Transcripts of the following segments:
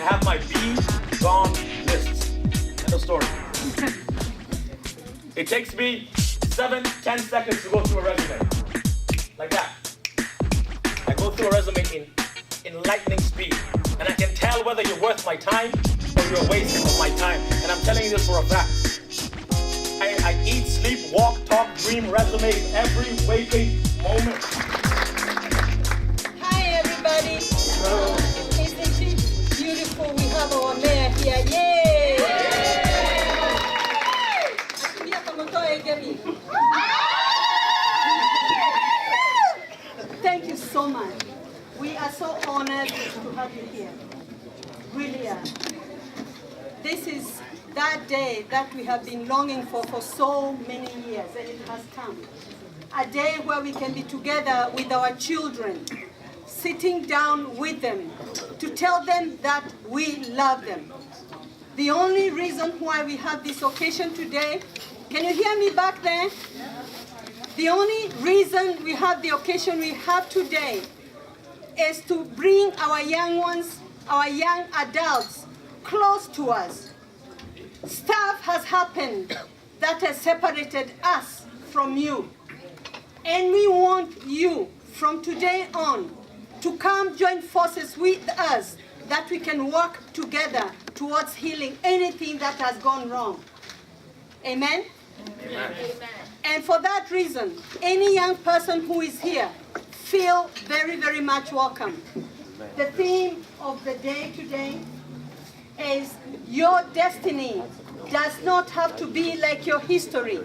have my be gone lists. End of story. It takes me 7-10 seconds to go through a resume. Like that. I go through a resume in lightning speed. And I can tell whether you're worth my time or you're a waste of my time. And I'm telling you this for a fact. I eat, sleep, walk, talk, dream resumes every waking moment. Hi everybody. Isn't it beautiful? We have our mayor here. Yay! Thank you so much. We are so honored to have you here. Really are. This is that day that we have been longing for so many years, and it has come. A day where we can be together with our children, sitting down with them to tell them that we love them. The only reason why we have this occasion today, can you hear me back there? The only reason we have the occasion we have today is to bring our young ones, our young adults, close to us. Stuff has happened that has separated us from you. And we want you, from today on, to come join forces with us, that we can work together towards healing anything that has gone wrong. Amen? Amen. And for that reason, any young person who is here, feel very, very much welcome. The theme of the day today is your destiny does not have to be like your history.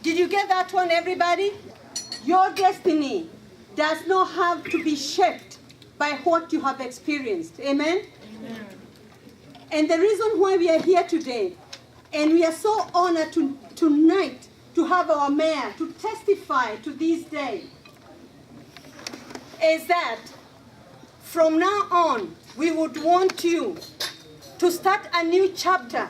Did you get that one, everybody? Your destiny does not have to be shaped by what you have experienced. Amen? Amen. And the reason why we are here today, and we are so honored tonight to have our mayor to testify to this day, is that from now on, we would want you to start a new chapter,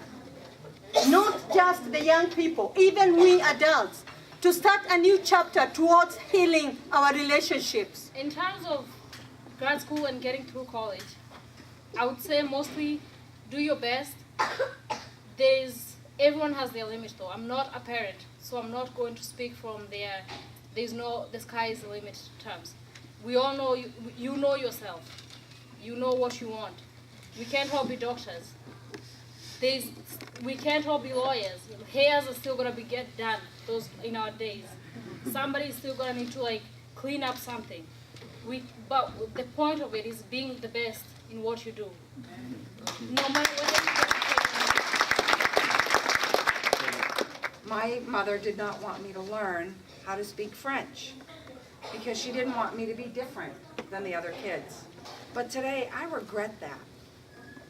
not just the young people, even we adults, to start a new chapter towards healing our relationships. In terms of grad school and getting through college, I would say mostly do your best. Everyone has their limit though. I'm not a parent, so I'm not going to speak from the sky is the limit terms. We all know, you know yourself. You know what you want. We can't all be doctors. We can't all be lawyers. Hairs are still gonna get done in our days. Somebody is still gonna need to clean up something. But the point of it is being the best in what you do. No matter whether My mother did not want me to learn how to speak French because she didn't want me to be different than the other kids. But today, I regret that.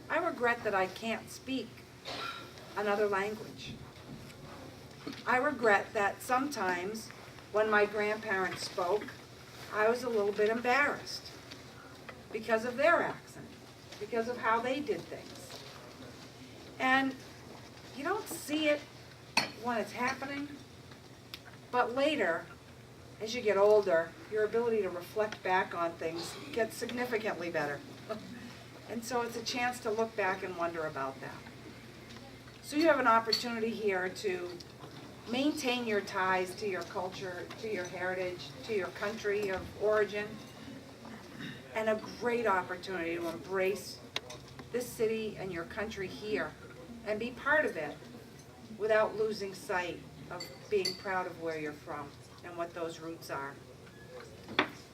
I regret that I can't speak another language. I regret that sometimes when my grandparents spoke, I was a little bit embarrassed because of their accent, because of how they did things. And you don't see it when it's happening, but later, as you get older, your ability to reflect back on things gets significantly better. And so it's a chance to look back and wonder about that. So you have an opportunity here to maintain your ties to your culture, to your heritage, to your country of origin, and a great opportunity to embrace this city and your country here and be part of it without losing sight of being proud of where you're from and what those roots are.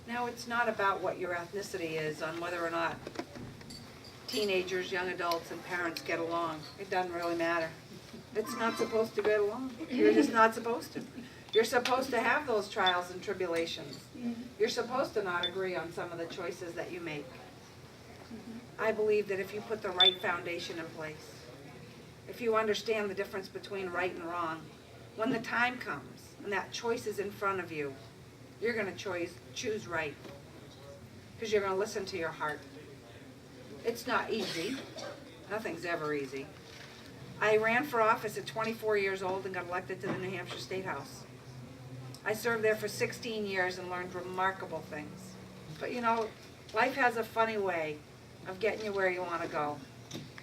Now, it's not about what your ethnicity is on whether or not teenagers, young adults, and parents get along. It doesn't really matter. It's not supposed to get along. You're just not supposed to. You're supposed to have those trials and tribulations. You're supposed to not agree on some of the choices that you make. I believe that if you put the right foundation in place, if you understand the difference between right and wrong, when the time comes and that choice is in front of you, you're going to choose right because you're going to listen to your heart. It's not easy. Nothing's ever easy. I ran for office at 24 years old and got elected to the New Hampshire State House. I served there for 16 years and learned remarkable things. But you know, Life has a funny way of getting you where you want to go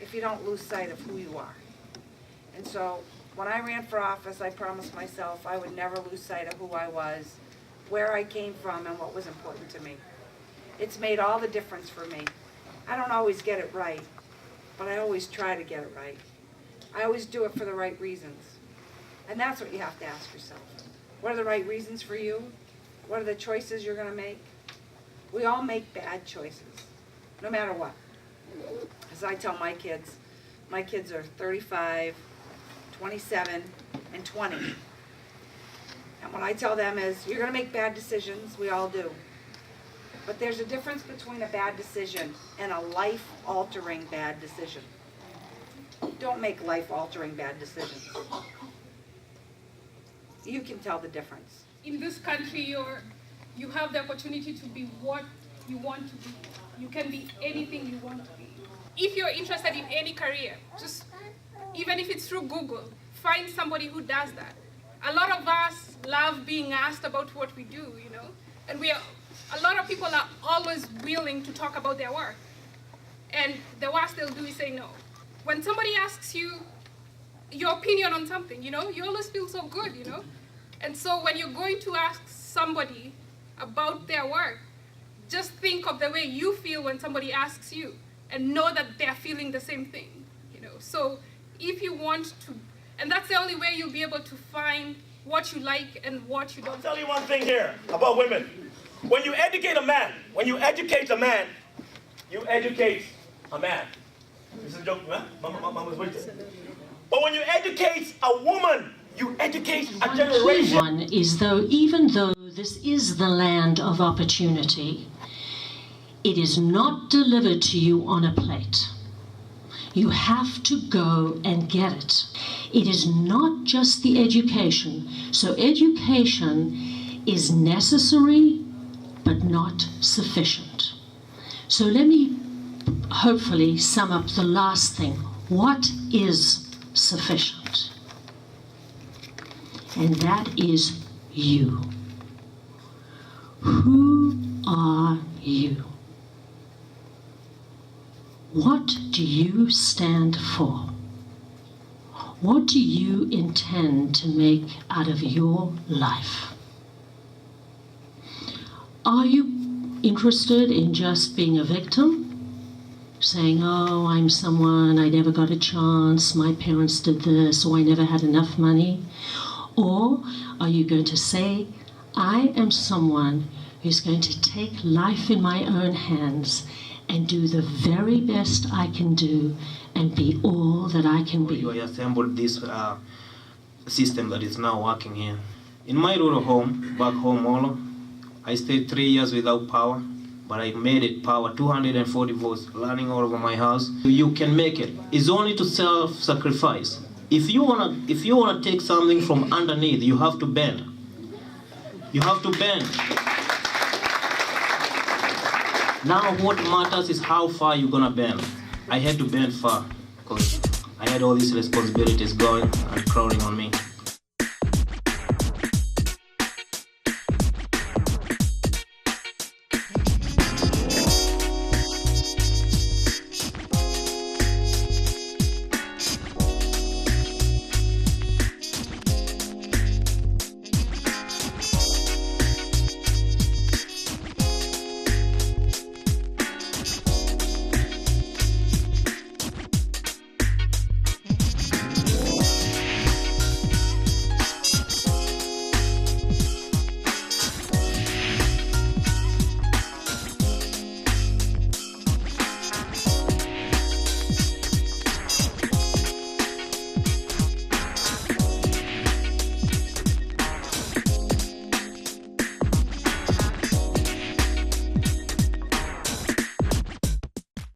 if you don't lose sight of who you are. And so when I ran for office, I promised myself I would never lose sight of who I was, where I came from, and what was important to me. It's made all the difference for me. I don't always get it right, but I always try to get it right. I always do it for the right reasons. And that's what you have to ask yourself. What are the right reasons for you? What are the choices you're going to make? We all make bad choices, no matter what. As I tell my kids are 35, 27, and 20. And what I tell them is, you're going to make bad decisions, we all do. But there's a difference between a bad decision and a life-altering bad decision. Don't make life-altering bad decisions. You can tell the difference. In this country, you have the opportunity to be what you want to be. You can be anything you want to be. If you're interested in any career, just even if it's through Google, find somebody who does that. A lot of us love being asked about what we do, you know, and a lot of people are always willing to talk about their work. And the worst they'll do is say no. When somebody asks you your opinion on something, you know, you always feel so good, you know. And so when you're going to ask somebody about their work, just think of the way you feel when somebody asks you and know that they're feeling the same thing, you know. So if you want to, and that's the only way you'll be able to find what you like and what you don't. I'll tell you one thing here about women. When you educate a man, you educate a man. This is a joke, huh? Mama's with you. But when you educate a woman, you educate a generation. One is even though this is the land of opportunity, it is not delivered to you on a plate. You have to go and get it. It is not just the education. So education is necessary, but not sufficient. So let me hopefully sum up the last thing. What is sufficient? And that is you. Who are you? What do you stand for? What do you intend to make out of your life? Are you interested in just being a victim? Saying, oh, I'm someone, I never got a chance, my parents did this, or I never had enough money? Or are you going to say, I am someone who's going to take life in my own hands and do the very best I can do and be all that I can be? We assembled this system that is now working here. In my rural home, back home, Molo, I stayed 3 years without power, but I made it power, 240 volts running all over my house. You can make it. It's only to self-sacrifice. If you wanna take something from underneath, you have to bend. You have to bend. Now what matters is how far you're gonna bend. I had to bend far because I had all these responsibilities going and crawling on me.